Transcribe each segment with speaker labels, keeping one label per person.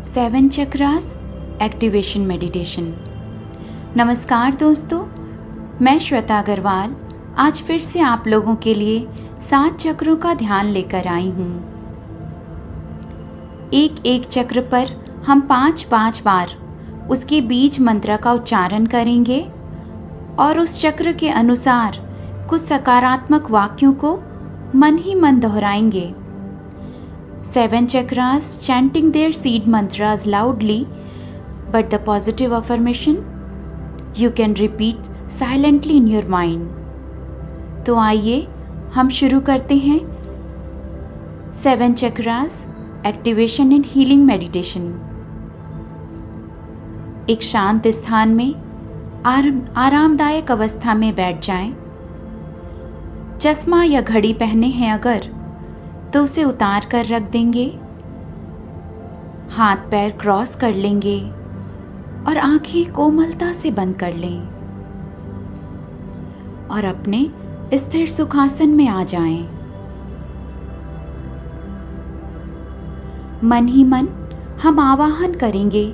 Speaker 1: 7 chakras activation meditation. नमस्कार दोस्तों, मैं श्वेता अग्रवाल आज फिर से आप लोगों के लिए 7 चक्रों का ध्यान लेकर आई हूँ। एक एक चक्र पर हम 5-5 बार उसके बीज मंत्र का उच्चारण करेंगे और उस चक्र के अनुसार कुछ सकारात्मक वाक्यों को मन ही मन दोहराएंगे। 7 chakras chanting their seed mantras loudly, but the positive affirmation you can repeat silently in your mind. तो आइए हम शुरू करते हैं 7 chakras activation and healing meditation। एक शांत स्थान में आरामदायक अवस्था में बैठ जाएं। चश्मा या घड़ी पहने हैं अगर तो उसे उतार कर रख देंगे, हाथ पैर क्रॉस कर लेंगे और आंखें कोमलता से बंद कर लें और अपने स्थिर सुखासन में आ जाएं। मन ही मन हम आवाहन करेंगे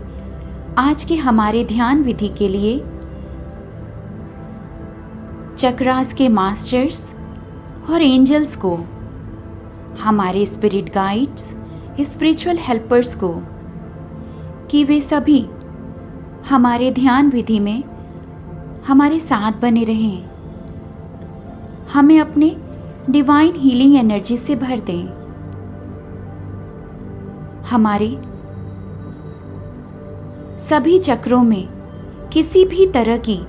Speaker 1: आज के हमारे ध्यान विधि के लिए चक्रास के मास्टर्स और एंजल्स को, हमारे स्पिरिट गाइड्स, स्पिरिचुअल हेल्पर्स को, कि वे सभी हमारे ध्यान विधि में हमारे साथ बने रहें, हमें अपने डिवाइन हीलिंग एनर्जी से भर दें, हमारे सभी चक्रों में किसी भी तरह की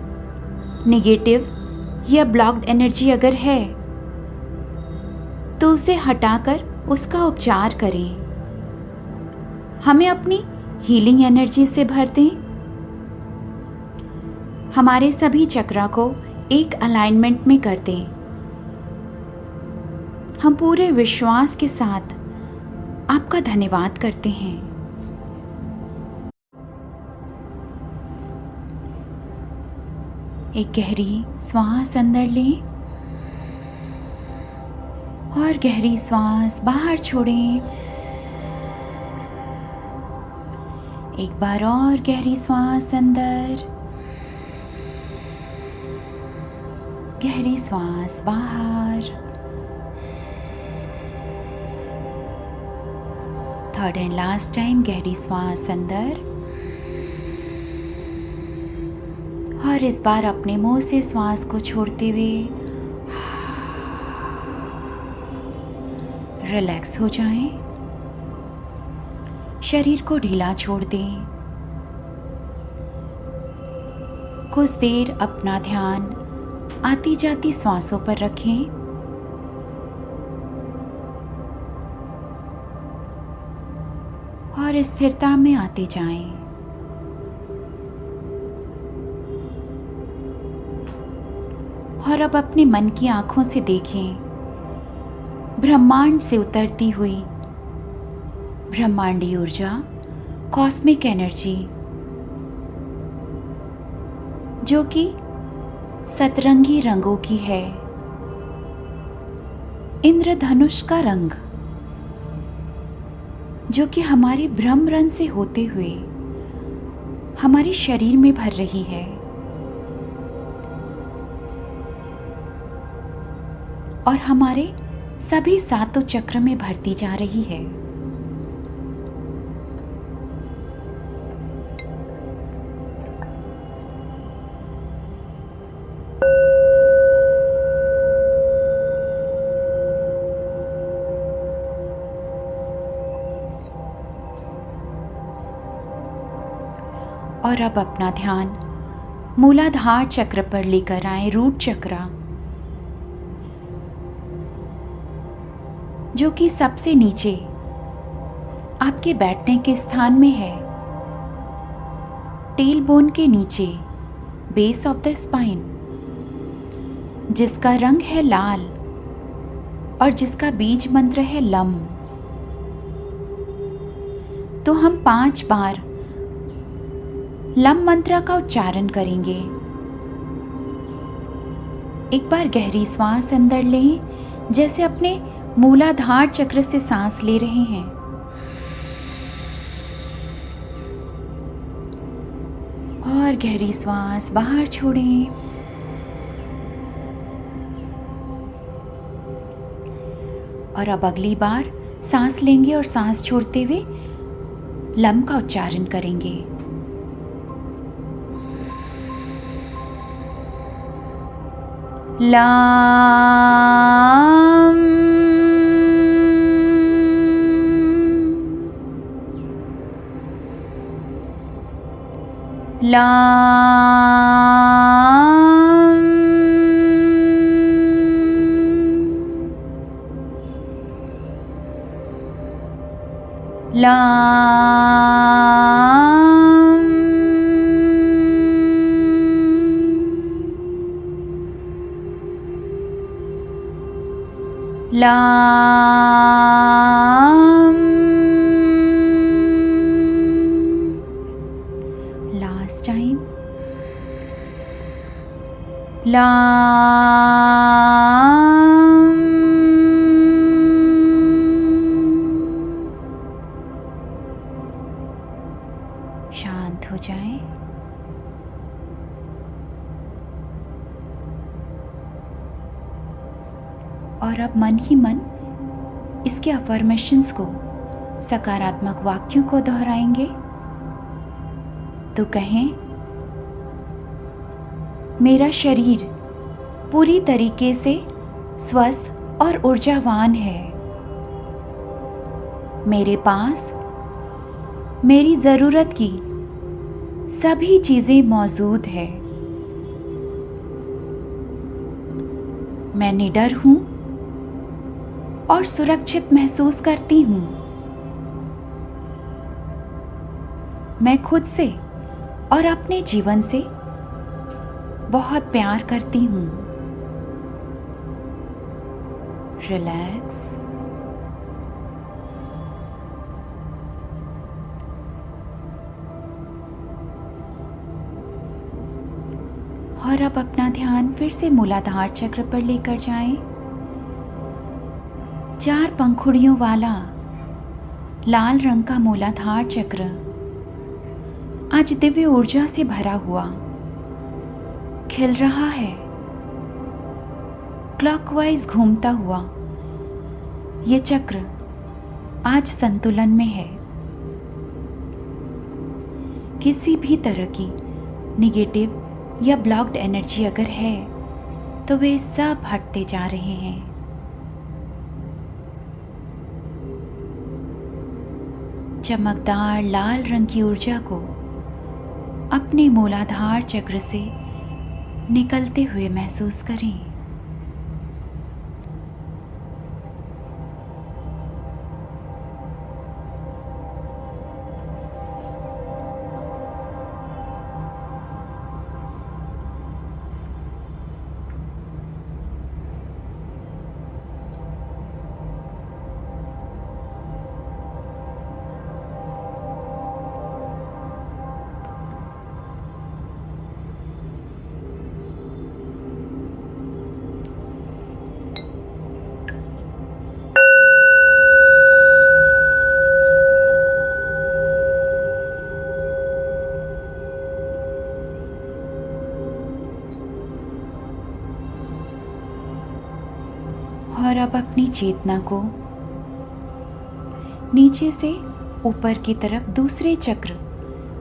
Speaker 1: नेगेटिव या ब्लॉक्ड एनर्जी अगर है तो उसे हटाकर उसका उपचार करें, हमें अपनी हीलिंग एनर्जी से भर दें, हमारे सभी चक्रा को एक अलाइनमेंट में कर दें। हम पूरे विश्वास के साथ आपका धन्यवाद करते हैं। एक गहरी श्वास अंदर लें और गहरी श्वास बाहर छोड़ें। एक बार और गहरी श्वास अंदर, गहरी श्वास बाहर। थर्ड एंड लास्ट टाइम गहरी श्वास अंदर और इस बार अपने मुंह से श्वास को छोड़ते हुए रिलैक्स हो जाएं, शरीर को ढीला छोड़ दें। कुछ देर अपना ध्यान आती जाती श्वासों पर रखें और स्थिरता में आते जाएं। और अब अपने मन की आंखों से देखें ब्रह्मांड से उतरती हुई ब्रह्मांडी ऊर्जा, कॉस्मिक एनर्जी, जो कि सतरंगी रंगों की है। इंद्रधनुष का रंग जो कि हमारे ब्रह्म रंग से होते हुए हमारे शरीर में भर रही है और हमारे सभी 7 चक्र में भरती जा रही है। और अब अपना ध्यान मूलाधार चक्र पर लेकर आए, रूट चक्रा, जो कि सबसे नीचे आपके बैठने के स्थान में है, टेल बोन के नीचे, बेस ऑफ द स्पाइन, जिसका रंग है लाल और जिसका बीज मंत्र है लम। तो हम 5 बार लम मंत्र का उच्चारण करेंगे। एक बार गहरी श्वास अंदर लें, जैसे अपने मूलाधार चक्र से सांस ले रहे हैं। और गहरी श्वास बाहर छोड़ें। और अब अगली बार सांस लेंगे और सांस छोड़ते हुए लम का उच्चारण करेंगे। लाम, लाम, लाम, लाम। Last time. लाम। शांत हो जाएं। और अब मन ही मन इसके अफर्मेशंस को, सकारात्मक वाक्यों को दोहराएंगे। तो कहें, मेरा शरीर पूरी तरीके से स्वस्थ और ऊर्जावान है। मेरे पास मेरी ज़रूरत की सभी चीज़ें मौजूद है। मैं निडर हूँ और सुरक्षित महसूस करती हूँ। मैं खुद से और अपने जीवन से बहुत प्यार करती हूँ। रिलैक्स। और अब अपना ध्यान फिर से मूलाधार चक्र पर लेकर जाएं। 4 पंखुड़ियों वाला लाल रंग का मूलाधार चक्र आज दिव्य ऊर्जा से भरा हुआ खिल रहा है। क्लॉकवाइज घूमता हुआ ये चक्र आज संतुलन में है। किसी भी तरह की निगेटिव या ब्लॉक्ड एनर्जी अगर है तो वे सब हटते जा रहे हैं। चमकदार लाल रंग की ऊर्जा को अपने मूलाधार चक्र से निकलते हुए महसूस करें। और अब अपनी चेतना को नीचे से ऊपर की तरफ दूसरे चक्र,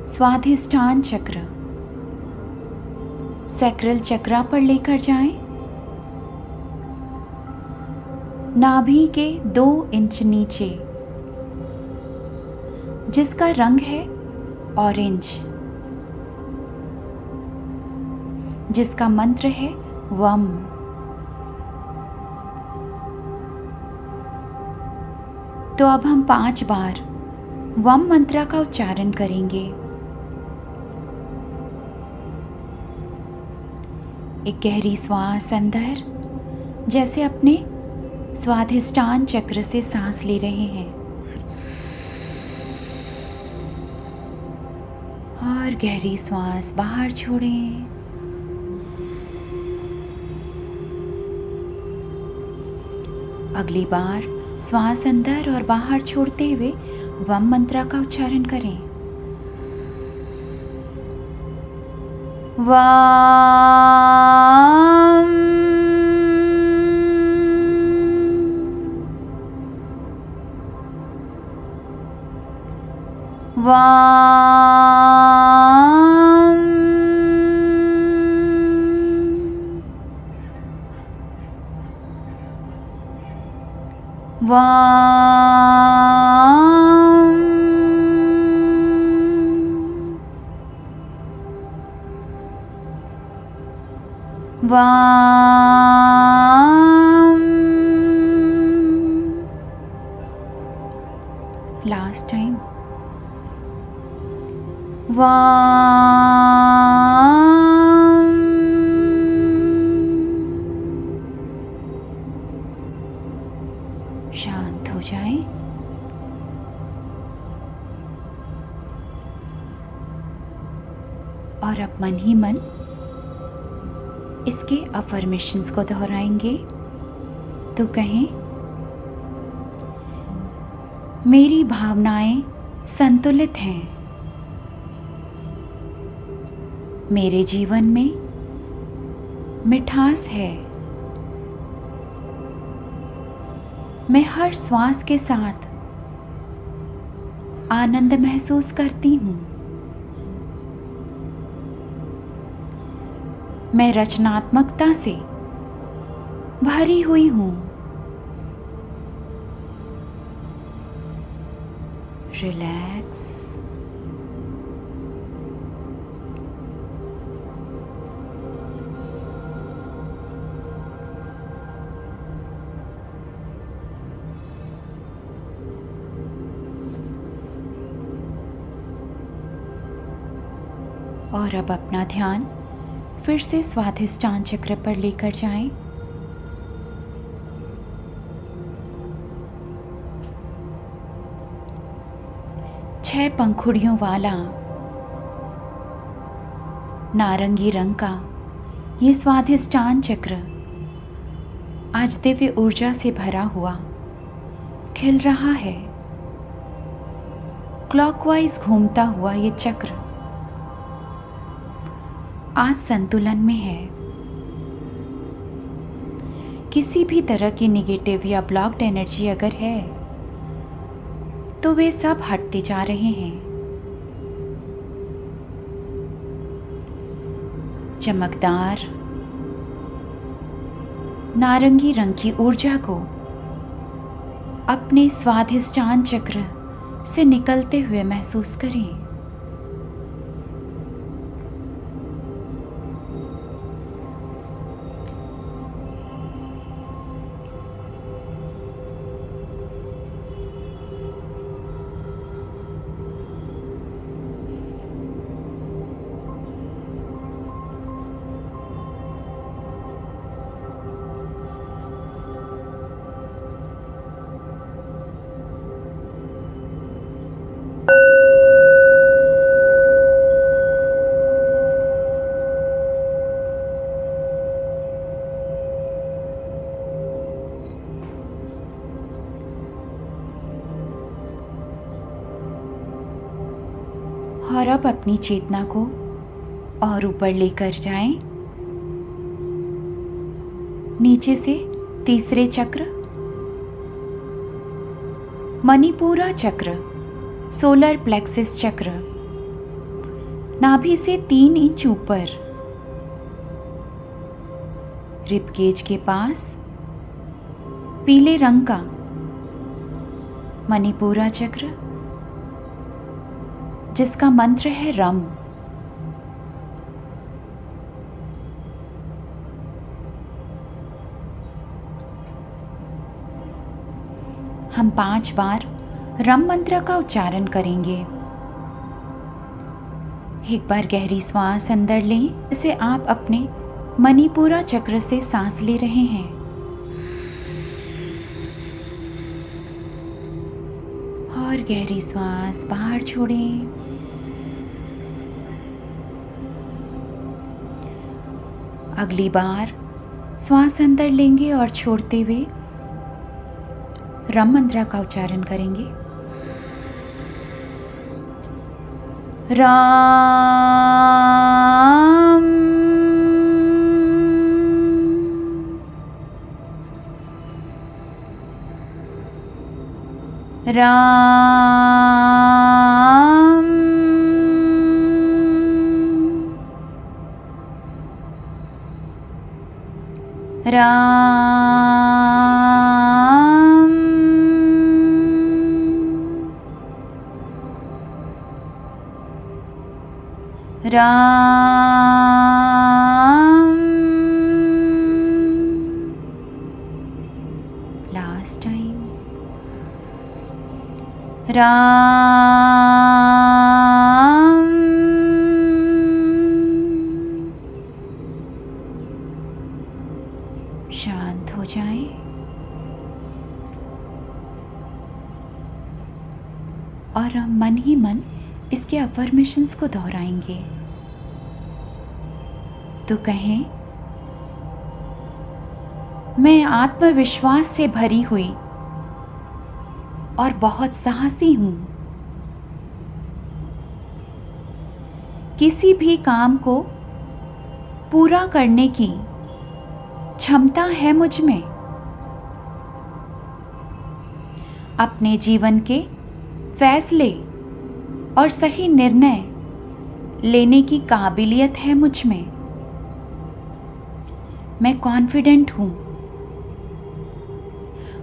Speaker 1: स्वाधिष्ठान चक्र, सैक्रल चक्रा पर लेकर जाएं। नाभि के 2 इंच नीचे, जिसका रंग है ऑरेंज, जिसका मंत्र है वम। तो अब हम 5 बार वम मंत्र का उच्चारण करेंगे। एक गहरी श्वास अंदर, जैसे अपने स्वाधिष्ठान चक्र से सांस ले रहे हैं, और गहरी श्वास बाहर छोड़ें। अगली बार श्वास अंदर और बाहर छोड़ते हुए वम मंत्र का उच्चारण करें। वाम वाम वाम वाम। Last time. वाम। शांत हो जाएं। और अब मन ही मन इसके अफर्मेशंस को दोहराएंगे। तो कहें, मेरी भावनाएं संतुलित हैं। मेरे जीवन में मिठास है। मैं हर श्वास के साथ आनंद महसूस करती हूँ। मैं रचनात्मकता से भरी हुई हूँ। रिलैक्स। और अब अपना ध्यान फिर से स्वाधिष्ठान चक्र पर लेकर जाएं। छह पंखुड़ियों वाला नारंगी रंग का ये स्वाधिष्ठान चक्र आज दिव्य ऊर्जा से भरा हुआ खिल रहा है। क्लॉकवाइज घूमता हुआ ये चक्र आज संतुलन में है। किसी भी तरह की निगेटिव या ब्लॉक्ड एनर्जी अगर है तो वे सब हटते जा रहे हैं। चमकदार नारंगी रंग की ऊर्जा को अपने स्वाधिष्ठान चक्र से निकलते हुए महसूस करें। और अब अपनी चेतना को और ऊपर लेकर जाएं। नीचे से तीसरे चक्र मणिपुरा चक्र, सोलर प्लेक्सिस चक्र, नाभि से 3 इंच ऊपर रिबकेज के पास पीले रंग का मणिपुरा चक्र, जिसका मंत्र है रम। हम 5 बार रम मंत्र का उच्चारण करेंगे। एक बार गहरी सांस अंदर लें, जैसे आप अपने मणिपुरा चक्र से सांस ले रहे हैं। और गहरी सांस बाहर छोड़ें। अगली बार श्वास अंदर लेंगे और छोड़ते हुए रम मंत्र का उच्चारण करेंगे। राम राम राम राम। Last time. राम। शांत हो जाए और हम मन ही मन इसके अफर्मेशंस को दोहराएंगे। तो कहें, मैं आत्मविश्वास से भरी हुई और बहुत साहसी हूं। किसी भी काम को पूरा करने की क्षमता है मुझ में। अपने जीवन के फैसले और सही निर्णय लेने की काबिलियत है मुझ में। मैं कॉन्फिडेंट हूं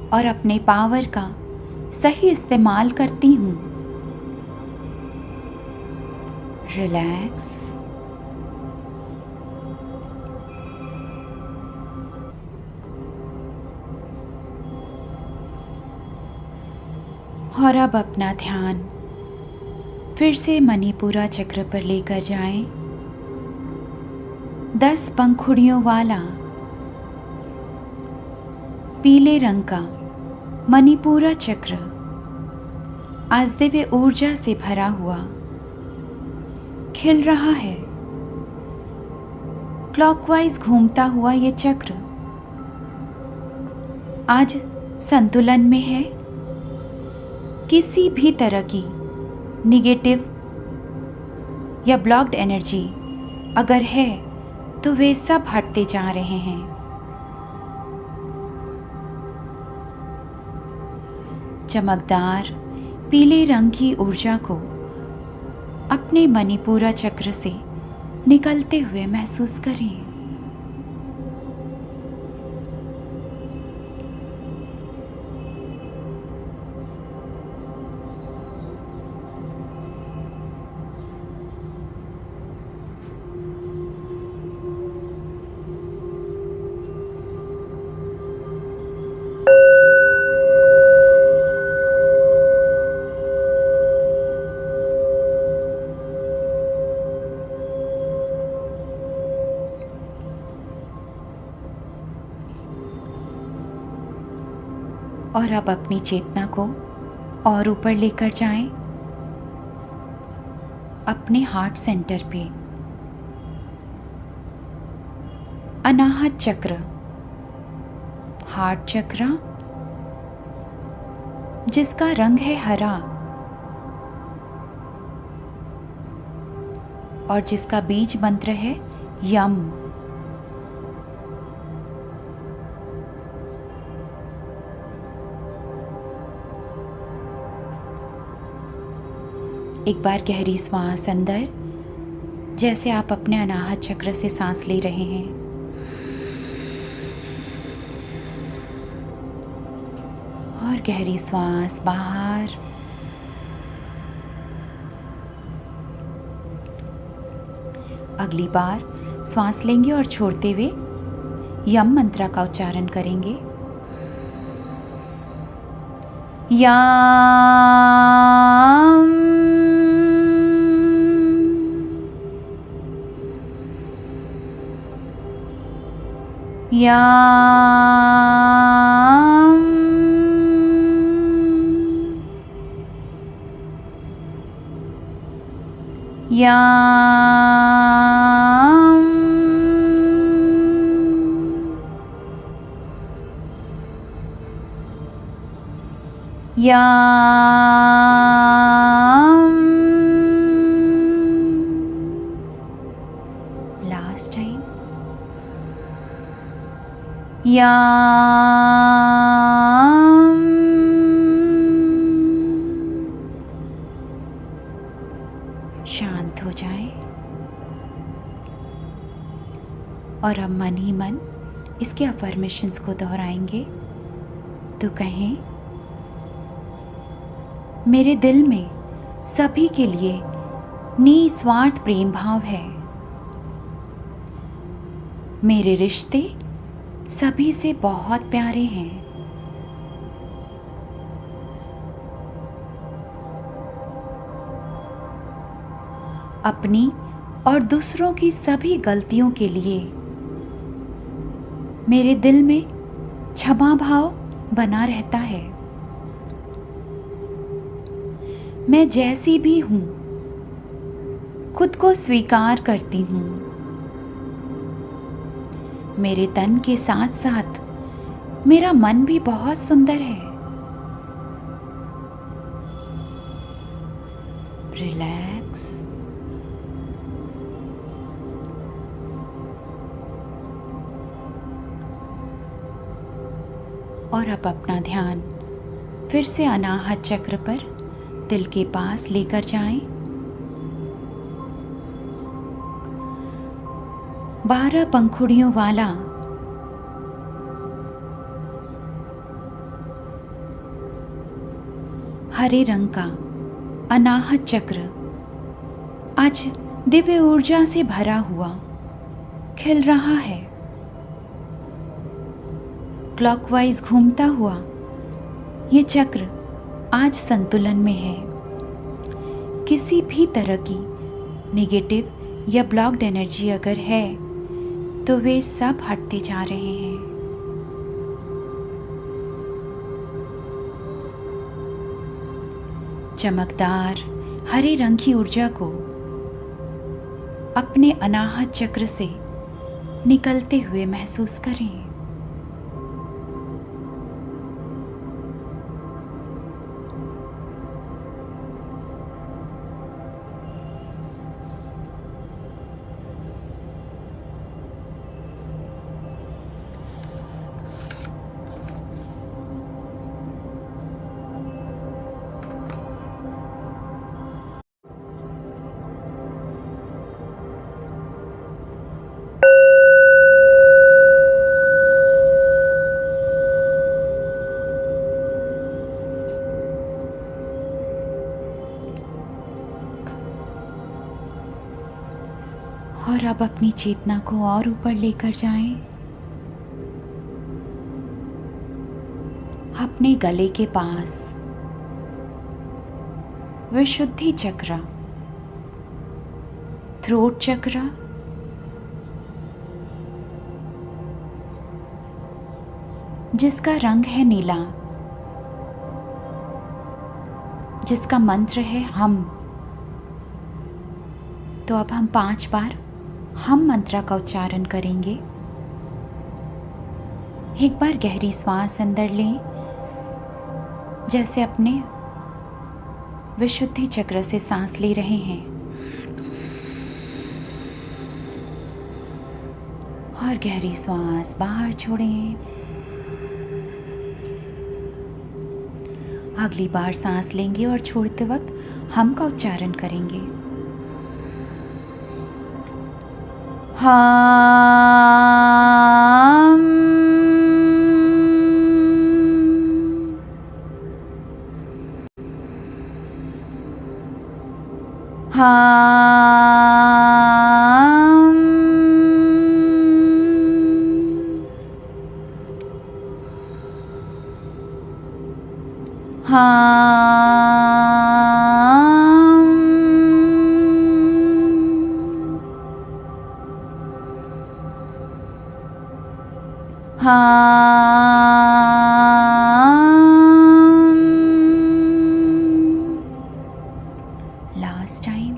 Speaker 1: और अपने पावर का सही इस्तेमाल करती हूं। रिलैक्स। और अब अपना ध्यान फिर से मणिपुरा चक्र पर लेकर जाएं। 10 पंखुड़ियों वाला पीले रंग का मणिपुरा चक्र आज दिव्य ऊर्जा से भरा हुआ खिल रहा है। क्लॉकवाइज घूमता हुआ ये चक्र आज संतुलन में है। किसी भी तरह की निगेटिव या ब्लॉक्ड एनर्जी अगर है तो वे सब हटते जा रहे हैं। चमकदार पीले रंग की ऊर्जा को अपने मणिपुरा चक्र से निकलते हुए महसूस करें। और अब अपनी चेतना को और ऊपर लेकर जाएं, अपने हार्ट सेंटर पे। अनाहत चक्र, हार्ट चक्र जिसका रंग है हरा और जिसका बीज मंत्र है यम। एक बार गहरी सांस अंदर, जैसे आप अपने अनाहत चक्र से सांस ले रहे हैं, और गहरी सांस बाहर। अगली बार सांस लेंगे और छोड़ते हुए यम मंत्र का उच्चारण करेंगे। याम याम याम याम। Last time. याम शांत हो जाए और अब मन ही मन इसके अफर्मेशंस को दोहराएंगे। तो कहें, मेरे दिल में सभी के लिए निस्वार्थ प्रेम भाव है। मेरे रिश्ते सभी से बहुत प्यारे हैं। अपनी और दूसरों की सभी गलतियों के लिए मेरे दिल में क्षमा भाव बना रहता है। मैं जैसी भी हूं, खुद को स्वीकार करती हूं। मेरे तन के साथ साथ मेरा मन भी बहुत सुंदर है। रिलैक्स। और अब अपना ध्यान फिर से अनाहत चक्र पर दिल के पास लेकर जाएं। 12 पंखुड़ियों वाला हरे रंग का अनाहत चक्र आज दिव्य ऊर्जा से भरा हुआ खिल रहा है। क्लॉकवाइज घूमता हुआ ये चक्र आज संतुलन में है। किसी भी तरह की नेगेटिव या ब्लॉक्ड एनर्जी अगर है तो वे सब हटते जा रहे हैं। चमकदार हरे रंग की ऊर्जा को अपने अनाहत चक्र से निकलते हुए महसूस करें। और अब अपनी चेतना को और ऊपर लेकर जाएं। अपने गले के पास विशुद्धि चक्र, थ्रोट चक्र, जिसका रंग है नीला, जिसका मंत्र है हम। तो अब हम 5 बार हम मंत्र का उच्चारण करेंगे। एक बार गहरी सांस अंदर लें, जैसे अपने विशुद्धि चक्र से सांस ले रहे हैं। और गहरी सांस बाहर छोड़ें। अगली बार सांस लेंगे और छोड़ते वक्त हम का उच्चारण करेंगे। हम हम लास्ट टाइम।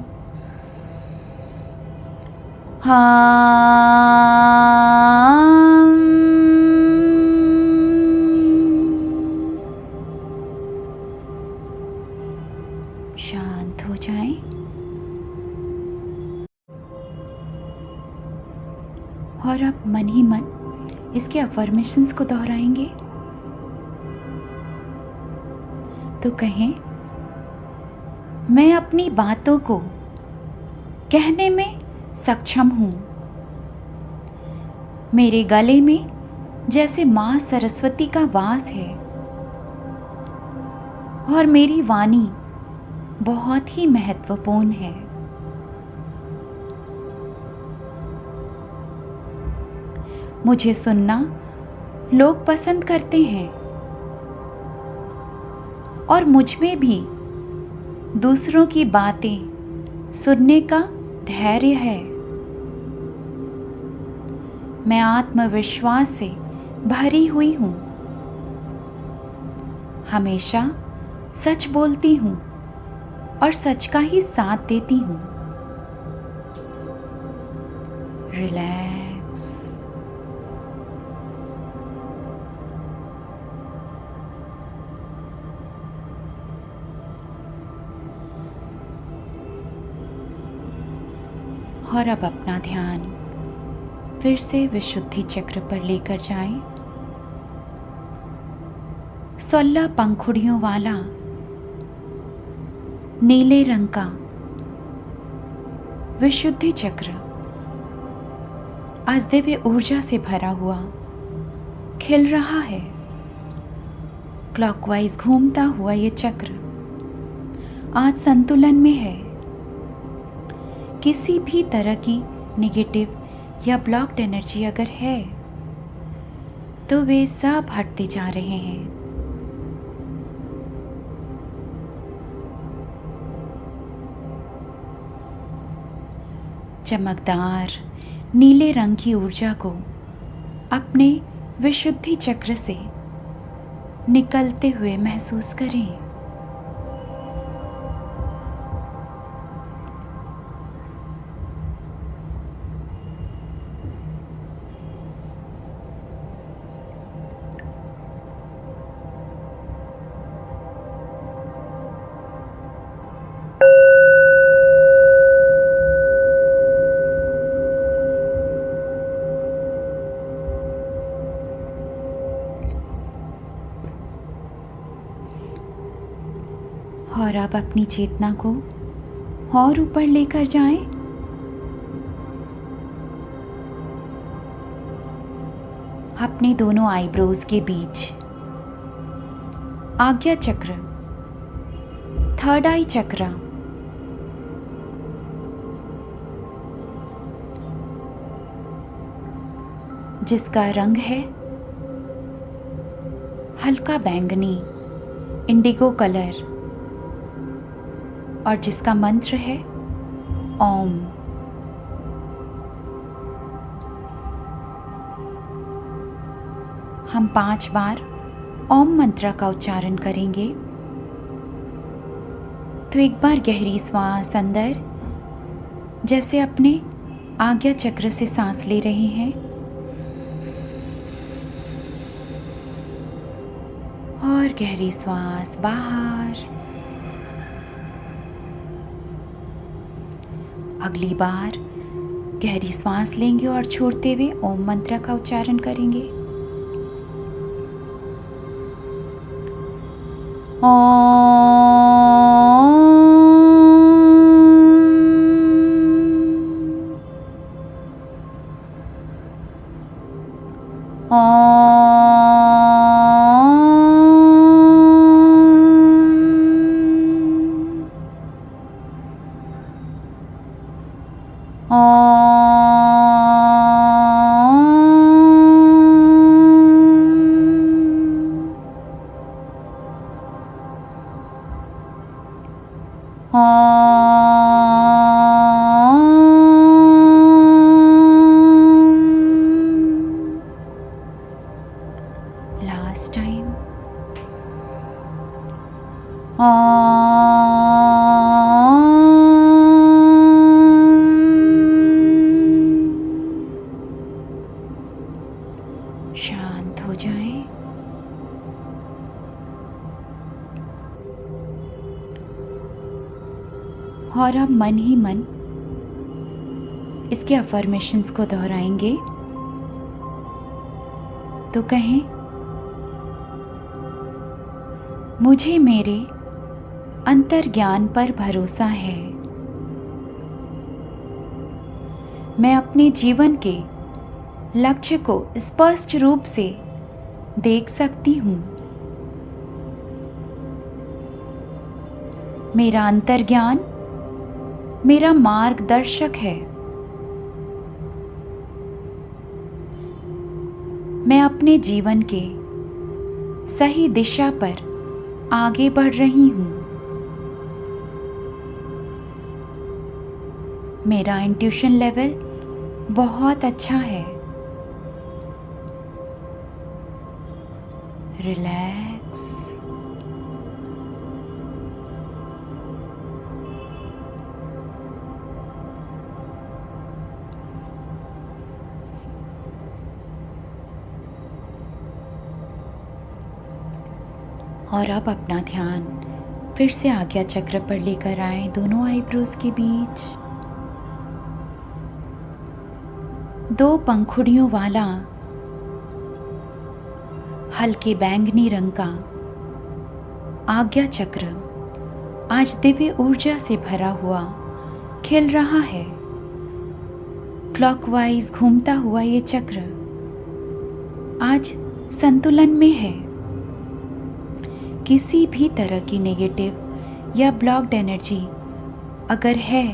Speaker 1: शांत हो जाएं। और अब मन ही मन इसके अफर्मेशंस को दोहराएंगे। तो कहें, मैं अपनी बातों को कहने में सक्षम हूँ। मेरे गले में जैसे माँ सरस्वती का वास है और मेरी वाणी बहुत ही महत्वपूर्ण है। मुझे सुनना लोग पसंद करते हैं और मुझ में भी दूसरों की बातें सुनने का धैर्य है। मैं आत्मविश्वास से भरी हुई हूँ। हमेशा सच बोलती हूँ और सच का ही साथ देती हूँ। रिलैक्स। और अब अपना ध्यान फिर से विशुद्धि चक्र पर लेकर जाएं। 16 पंखुड़ियों वाला नीले रंग का विशुद्धि चक्र आज दिव्य ऊर्जा से भरा हुआ खिल रहा है। क्लॉकवाइज घूमता हुआ ये चक्र आज संतुलन में है। किसी भी तरह की नेगेटिव या ब्लॉक्ड एनर्जी अगर है तो वे सब हटते जा रहे हैं। चमकदार नीले रंग की ऊर्जा को अपने विशुद्धि चक्र से निकलते हुए महसूस करें। और आप अपनी चेतना को और ऊपर लेकर जाएं। अपने दोनों आईब्रोज के बीच आज्ञा चक्र, थर्ड आई चक्र, जिसका रंग है हल्का बैंगनी इंडिगो कलर और जिसका मंत्र है ओम। हम 5 बार ओम मंत्र का उच्चारण करेंगे। तो एक बार गहरी श्वास अंदर जैसे अपने आज्ञा चक्र से सांस ले रहे हैं और गहरी श्वास बाहर। अगली बार गहरी सांस लेंगे और छोड़ते हुए ओम मंत्र का उच्चारण करेंगे। लास्ट टाइम शांत हो जाएं। और अब मन ही मन इसके अफर्मेशंस को दोहराएंगे। तो कहें, मुझे मेरे अंतर्ज्ञान पर भरोसा है। मैं अपने जीवन के लक्ष्य को स्पष्ट रूप से देख सकती हूँ। मेरा अंतर्ज्ञान मेरा मार्गदर्शक है। मैं अपने जीवन के सही दिशा पर आगे बढ़ रही हूँ। मेरा इंट्यूशन लेवल बहुत अच्छा है। रिलैक्स। और अब अपना ध्यान फिर से आज्ञा चक्र पर लेकर आए, दोनों आईब्रोज के बीच। दो पंखुड़ियों वाला हल्के बैंगनी रंग का आज्ञा चक्र आज दिव्य ऊर्जा से भरा हुआ खिल रहा है। क्लॉकवाइज घूमता हुआ ये चक्र आज संतुलन में है। किसी भी तरह की नेगेटिव या ब्लॉक्ड एनर्जी अगर है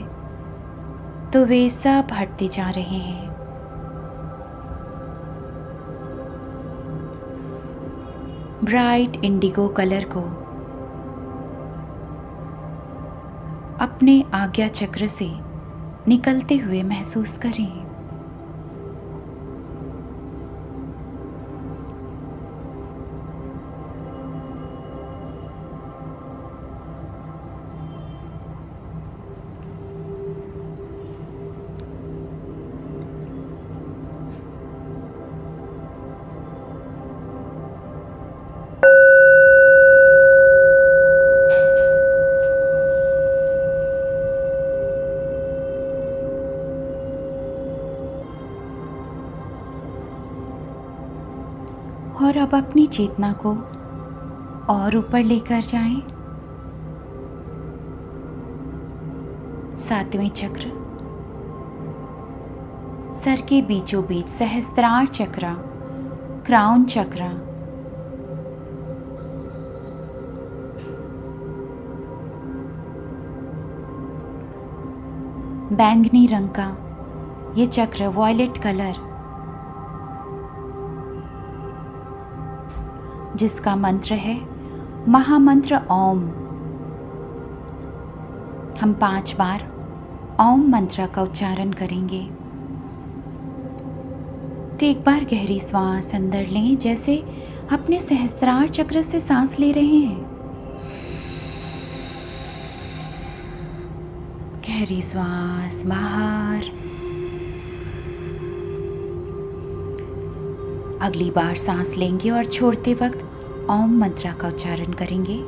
Speaker 1: तो वे सब हटते जा रहे हैं। ब्राइट इंडिगो कलर को अपने आज्ञा चक्र से निकलते हुए महसूस करें। और अब अपनी चेतना को और ऊपर लेकर जाएं। सातवें चक्र सर के बीचों बीच सहस्त्रार चक्र, क्राउन चक्र, बैंगनी रंग का ये चक्र, वॉयलेट कलर, जिसका मंत्र है महामंत्र ओम। हम 5 बार ओम मंत्र का उच्चारण करेंगे। तो एक बार गहरी श्वास अंदर लें, जैसे अपने सहस्त्रार चक्र से सांस ले रहे हैं। गहरी श्वास बाहर। अगली बार सांस लेंगे और छोड़ते वक्त ओम मंत्र का उच्चारण करेंगे।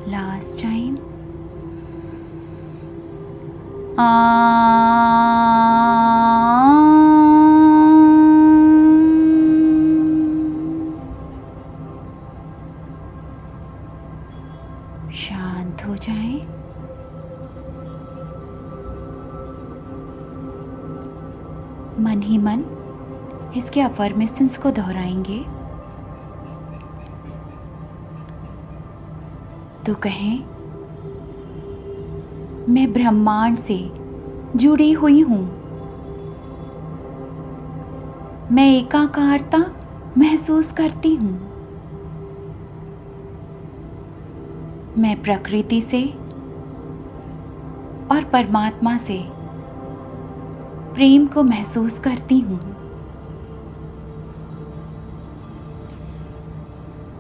Speaker 1: Last time. शांत हो जाएं। मन ही मन इसके अफर्मेशंस को दोहराएंगे। तो कहें, मैं ब्रह्मांड से जुड़ी हुई हूँ। मैं एकाकारता महसूस करती हूँ। मैं प्रकृति से और परमात्मा से प्रेम को महसूस करती हूँ।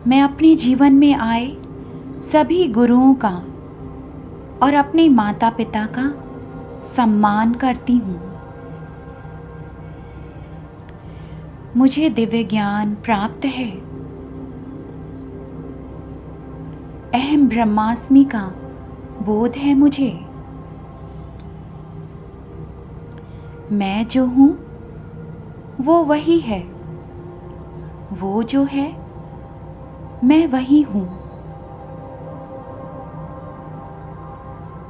Speaker 1: मैं अपने जीवन में आए सभी गुरुओं का और अपने माता पिता का सम्मान करती हूँ। मुझे दिव्य ज्ञान प्राप्त है। अहम ब्रह्मास्मि का बोध है मुझे। मैं जो हूँ वो वही है, वो जो है मैं वही हूँ।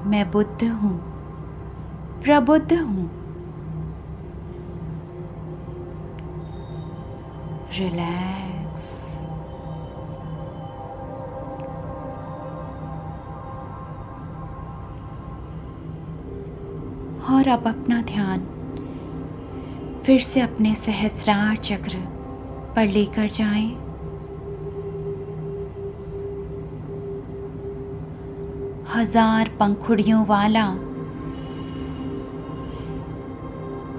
Speaker 1: मैं बुद्ध हूँ, प्रबुद्ध हूँ। रिलैक्स। और अब अपना ध्यान फिर से अपने सहस्रार चक्र पर लेकर जाएं। हजार पंखुड़ियों वाला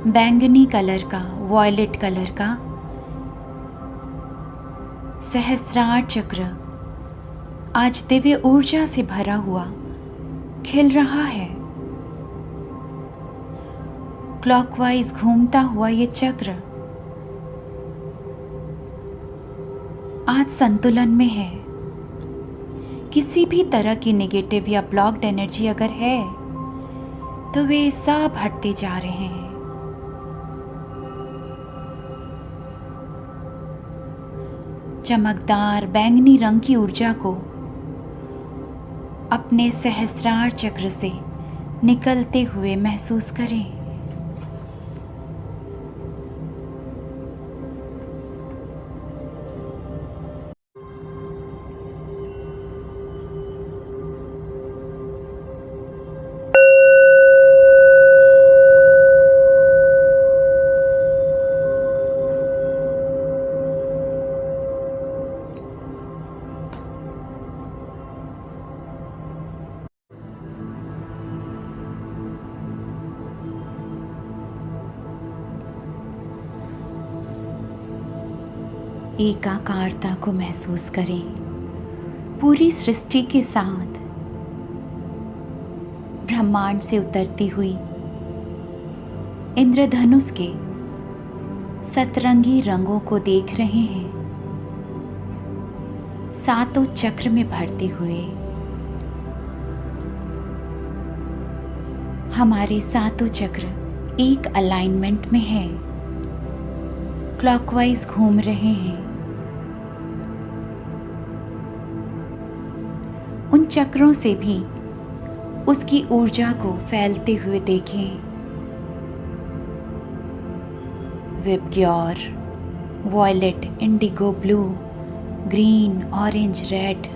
Speaker 1: बैंगनी कलर का, वॉयलेट कलर का सहस्रार चक्र आज दिव्य ऊर्जा से भरा हुआ खिल रहा है। क्लॉकवाइज घूमता हुआ ये चक्र आज संतुलन में है। किसी भी तरह की नेगेटिव या ब्लॉक्ड एनर्जी अगर है तो वे सब हटते जा रहे हैं। चमकदार बैंगनी रंग की ऊर्जा को अपने सहस्रार चक्र से निकलते हुए महसूस करें। एकाकारता को महसूस करें पूरी सृष्टि के साथ। ब्रह्मांड से उतरती हुई इंद्रधनुष के सतरंगी रंगों को देख रहे हैं, सातों चक्र में भरते हुए। हमारे सातों चक्र एक अलाइनमेंट में है, क्लॉकवाइज घूम रहे हैं। उन चक्रों से भी उसकी ऊर्जा को फैलते हुए देखें। VIBGYOR, violet, indigo blue, green, orange, red,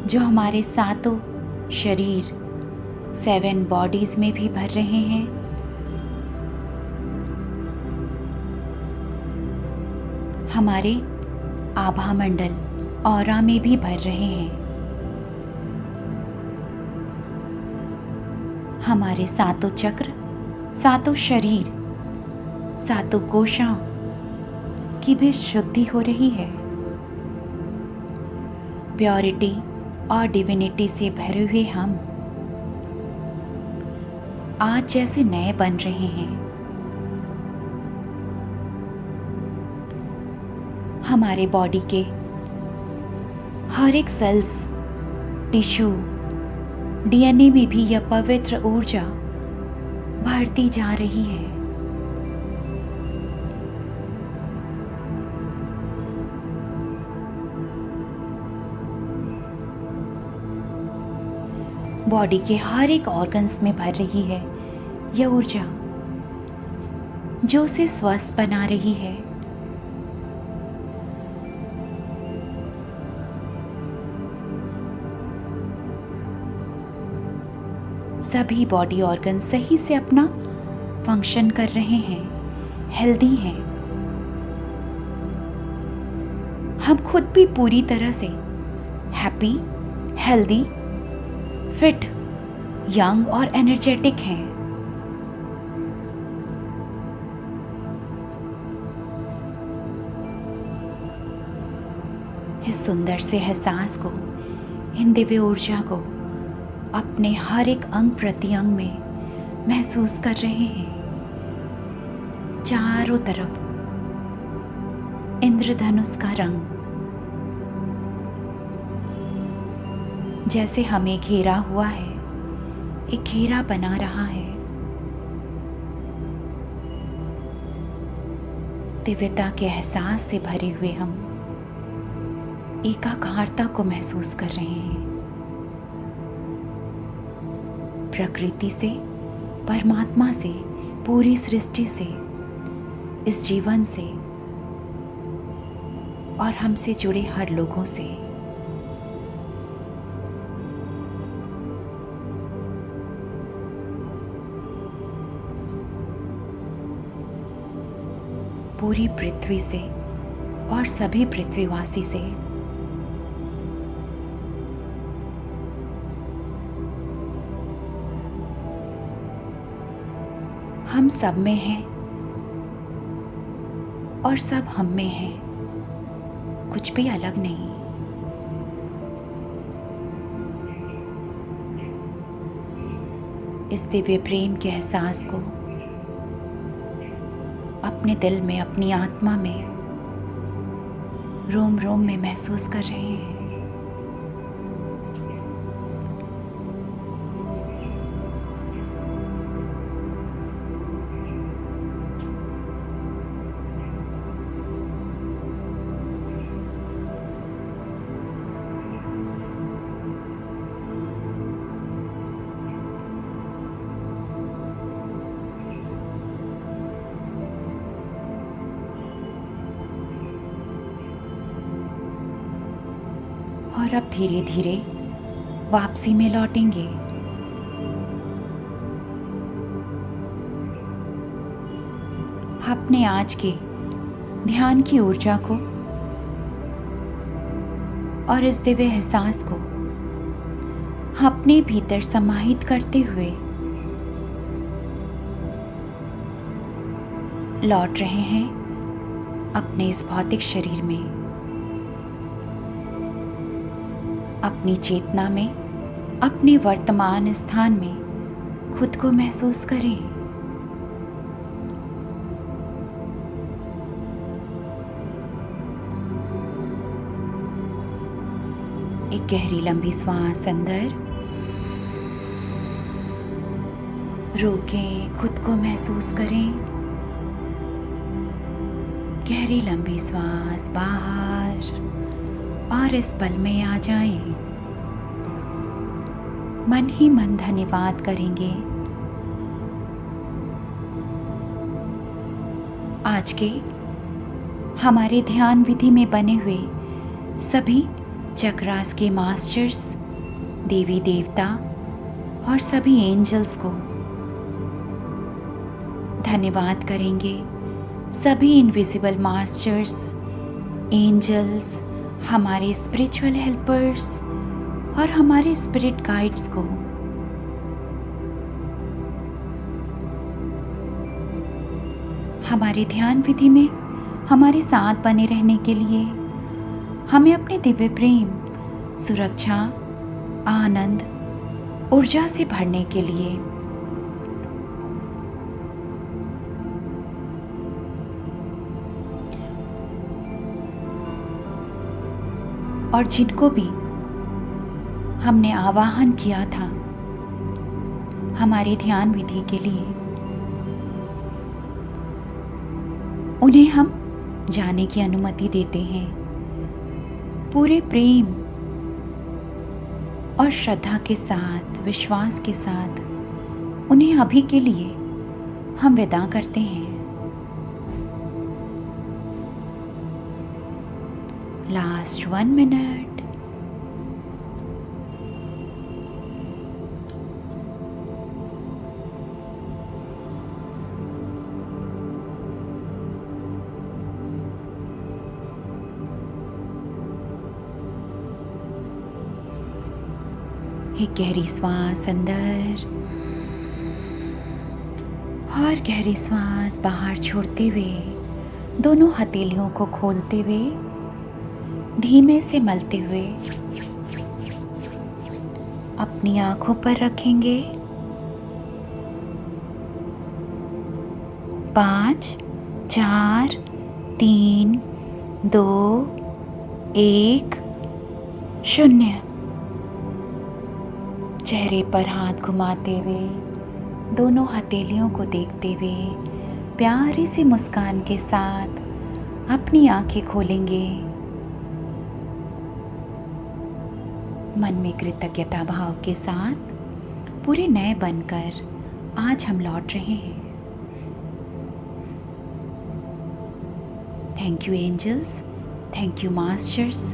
Speaker 1: जो हमारे सातों शरीर 7 बॉडीज में भी भर रहे हैं। हमारे आभा मंडल ऑरा में भी भर रहे हैं। हमारे सातों चक्र, सातों शरीर, सातों कोशाओं की भी शुद्धि हो रही है। प्योरिटी और डिविनिटी से भरे हुए हम आज जैसे नए बन रहे हैं। हमारे बॉडी के हर एक सेल्स, टिश्यू, डीएनए में भी यह पवित्र ऊर्जा बढ़ती जा रही है। बॉडी के हर एक ऑर्गन्स में भर रही है यह ऊर्जा, जो उसे स्वस्थ बना रही है। सभी बॉडी ऑर्गन सही से अपना फंक्शन कर रहे हैं, हेल्दी हैं। हम खुद भी पूरी तरह से हैप्पी, हेल्दी, फिट यंग और एनर्जेटिक हैं। इस सुंदर से एहसास को, इन दिव्य ऊर्जा को अपने हर एक अंग प्रत्यंग में महसूस कर रहे हैं। चारों तरफ इंद्रधनुष का रंग जैसे हमें घेरा हुआ है, एक घेरा बना रहा है। दिव्यता के एहसास से भरे हुए हम एकाकारता को महसूस कर रहे हैं। प्रकृति से, परमात्मा से, पूरी सृष्टि से, इस जीवन से और हमसे जुड़े हर लोगों से। पूरी पृथ्वी से और सभी पृथ्वीवासी से। हम सब में हैं और सब हम में हैं, कुछ भी अलग नहीं। इस दिव्य प्रेम के एहसास को अपने दिल में, अपनी आत्मा में, रोम रोम में महसूस कर रहे हैं। और अब धीरे धीरे वापसी में लौटेंगे। अपने आज के ध्यान की ऊर्जा को और इस दिव्य एहसास को अपने भीतर समाहित करते हुए लौट रहे हैं अपने इस भौतिक शरीर में। अपनी चेतना में, अपने वर्तमान स्थान में खुद को महसूस करें। एक गहरी लंबी श्वास अंदर रोकें, खुद को महसूस करें। गहरी लंबी श्वास बाहर और इस पल में आ जाएं। मन ही मन धन्यवाद करेंगे आज के हमारे ध्यान विधि में बने हुए सभी चक्रास के मास्टर्स, देवी देवता और सभी एंजल्स को धन्यवाद करेंगे। सभी इनविजिबल मास्टर्स, एंजल्स, हमारे स्पिरिचुअल हेल्पर्स और हमारे स्पिरिट गाइड्स को। हमारे ध्यान विधि में हमारे साथ बने रहने के लिए, हमें अपने दिव्य प्रेम, सुरक्षा, आनंद, ऊर्जा से भरने के लिए। और जिनको भी हमने आवाहन किया था हमारे ध्यान विधि के लिए, उन्हें हम जाने की अनुमति देते हैं। पूरे प्रेम और श्रद्धा के साथ, विश्वास के साथ उन्हें अभी के लिए हम विदा करते हैं। Last 1 minute. एक गहरी श्वास अंदर और गहरी श्वास बाहर छोड़ते हुए दोनों हथेलियों को खोलते हुए धीमे से मलते हुए अपनी आंखों पर रखेंगे। 5 4 3 2 1 0। चेहरे पर हाथ घुमाते हुए दोनों हथेलियों को देखते हुए प्यारी सी मुस्कान के साथ अपनी आंखें खोलेंगे। मन में कृतज्ञता भाव के साथ पूरे नए बनकर आज हम लौट रहे हैं। Thank you angels, thank you masters,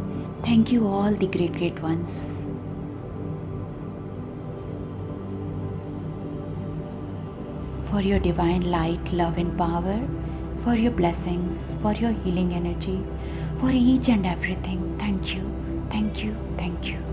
Speaker 1: thank you all the great ones. For your divine light, love and power, for your blessings, for your healing energy, for each and everything. Thank you, thank you, thank you.